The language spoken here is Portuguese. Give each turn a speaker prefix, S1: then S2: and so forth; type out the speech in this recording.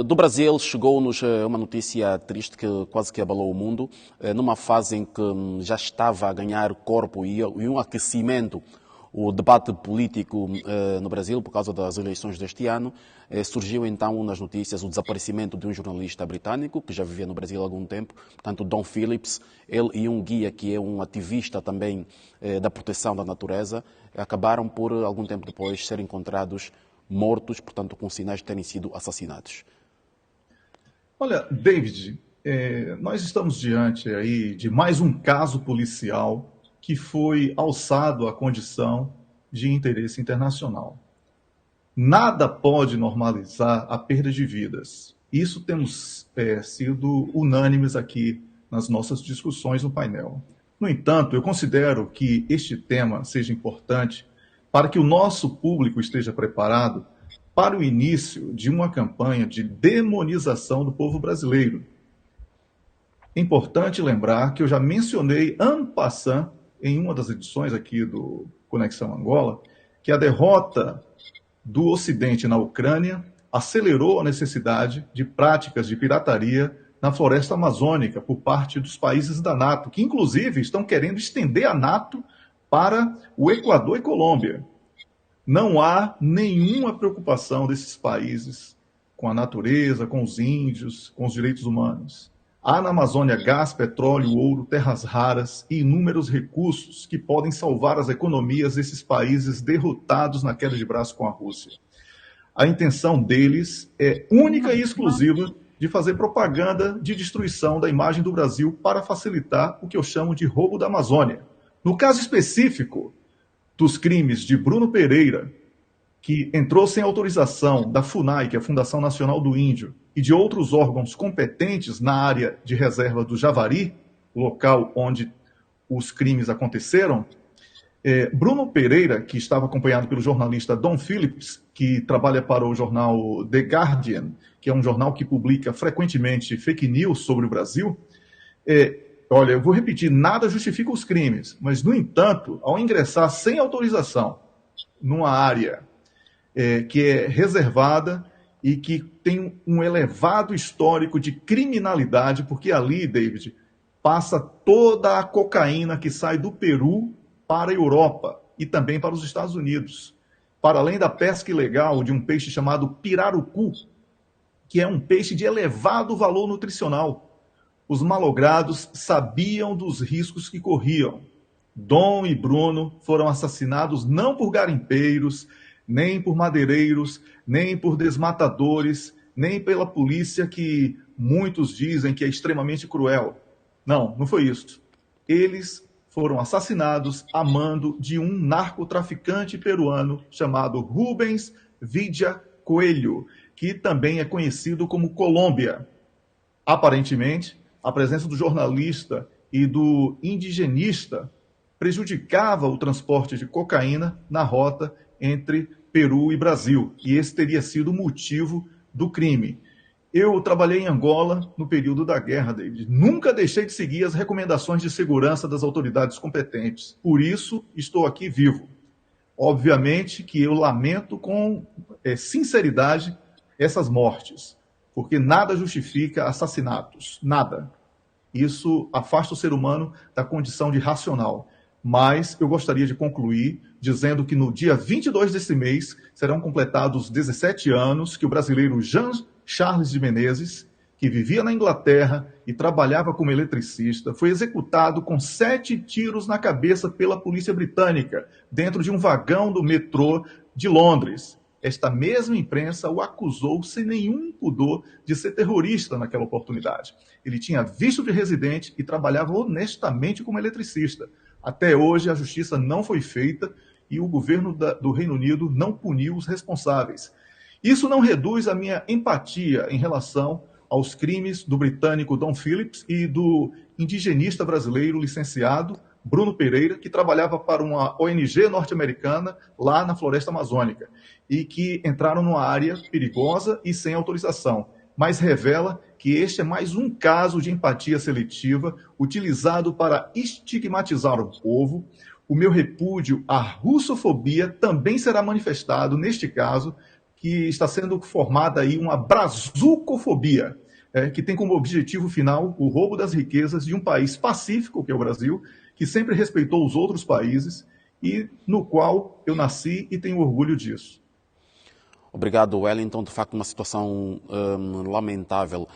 S1: Do Brasil chegou-nos uma notícia triste que quase que abalou o mundo, numa fase em que já estava a ganhar corpo e um aquecimento o debate político no Brasil por causa das eleições deste ano. Surgiu então nas notícias o desaparecimento de um jornalista britânico que já vivia no Brasil há algum tempo, portanto Don Phillips, ele e um guia que é um ativista também da proteção da natureza, acabaram por algum tempo depois ser encontrados mortos, portanto com sinais de terem sido assassinados.
S2: Olha, David, nós estamos diante aí de mais um caso policial que foi alçado à condição de interesse internacional. Nada pode normalizar a perda de vidas. Isso temos sido unânimes aqui nas nossas discussões no painel. No entanto, eu considero que este tema seja importante para que o nosso público esteja preparado para o início de uma campanha de demonização do povo brasileiro. É importante lembrar que eu já mencionei en passant em uma das edições aqui do Conexão Angola, que a derrota do Ocidente na Ucrânia acelerou a necessidade de práticas de pirataria na floresta amazônica por parte dos países da NATO, que inclusive estão querendo estender a NATO para o Equador e Colômbia. Não há nenhuma preocupação desses países com a natureza, com os índios, com os direitos humanos. Há na Amazônia gás, petróleo, ouro, terras raras e inúmeros recursos que podem salvar as economias desses países derrotados na queda de braço com a Rússia. A intenção deles é única e exclusiva de fazer propaganda de destruição da imagem do Brasil para facilitar o que eu chamo de roubo da Amazônia. No caso específico dos crimes de Bruno Pereira, que entrou sem autorização da FUNAI, que é a Fundação Nacional do Índio, e de outros órgãos competentes na área de reserva do Javari, local onde os crimes aconteceram, Bruno Pereira, que estava acompanhado pelo jornalista Don Phillips, que trabalha para o jornal The Guardian, que é um jornal que publica frequentemente fake news sobre o Brasil, olha, eu vou repetir, nada justifica os crimes, mas, no entanto, ao ingressar sem autorização numa área que é reservada e que tem um elevado histórico de criminalidade, porque ali, David, passa toda a cocaína que sai do Peru para a Europa e também para os Estados Unidos. Para além da pesca ilegal de um peixe chamado pirarucu, que é um peixe de elevado valor nutricional. Os malogrados sabiam dos riscos que corriam. Dom e Bruno foram assassinados não por garimpeiros, nem por madeireiros, nem por desmatadores, nem pela polícia que muitos dizem que é extremamente cruel. Não, não foi isso. Eles foram assassinados a mando de um narcotraficante peruano chamado Rubens Vidia Coelho, que também é conhecido como Colômbia. Aparentemente, a presença do jornalista e do indigenista prejudicava o transporte de cocaína na rota entre Peru e Brasil, e esse teria sido o motivo do crime. Eu trabalhei em Angola no período da guerra, David. Nunca deixei de seguir as recomendações de segurança das autoridades competentes. Por isso, estou aqui vivo. Obviamente que eu lamento com sinceridade essas mortes, porque nada justifica assassinatos, nada. Isso afasta o ser humano da condição de racional. Mas eu gostaria de concluir dizendo que no dia 22 desse mês serão completados 17 anos que o brasileiro Jean Charles de Menezes, que vivia na Inglaterra e trabalhava como eletricista, foi executado com 7 tiros na cabeça pela polícia britânica, dentro de um vagão do metrô de Londres. Esta mesma imprensa o acusou sem nenhum pudor de ser terrorista naquela oportunidade. Ele tinha visto de residente e trabalhava honestamente como eletricista. Até hoje a justiça não foi feita e o governo do Reino Unido não puniu os responsáveis. Isso não reduz a minha empatia em relação aos crimes do britânico Don Phillips e do indigenista brasileiro licenciado Bruno Pereira, que trabalhava para uma ONG norte-americana lá na floresta amazônica e que entraram numa área perigosa e sem autorização. Mas revela que este é mais um caso de empatia seletiva utilizado para estigmatizar o povo. O meu repúdio à russofobia também será manifestado, neste caso, que está sendo formada aí uma brazucofobia, que tem como objetivo final o roubo das riquezas de um país pacífico, que é o Brasil, que sempre respeitou os outros países e no qual eu nasci e tenho orgulho disso.
S1: Obrigado, Wellington. De facto, uma situação lamentável.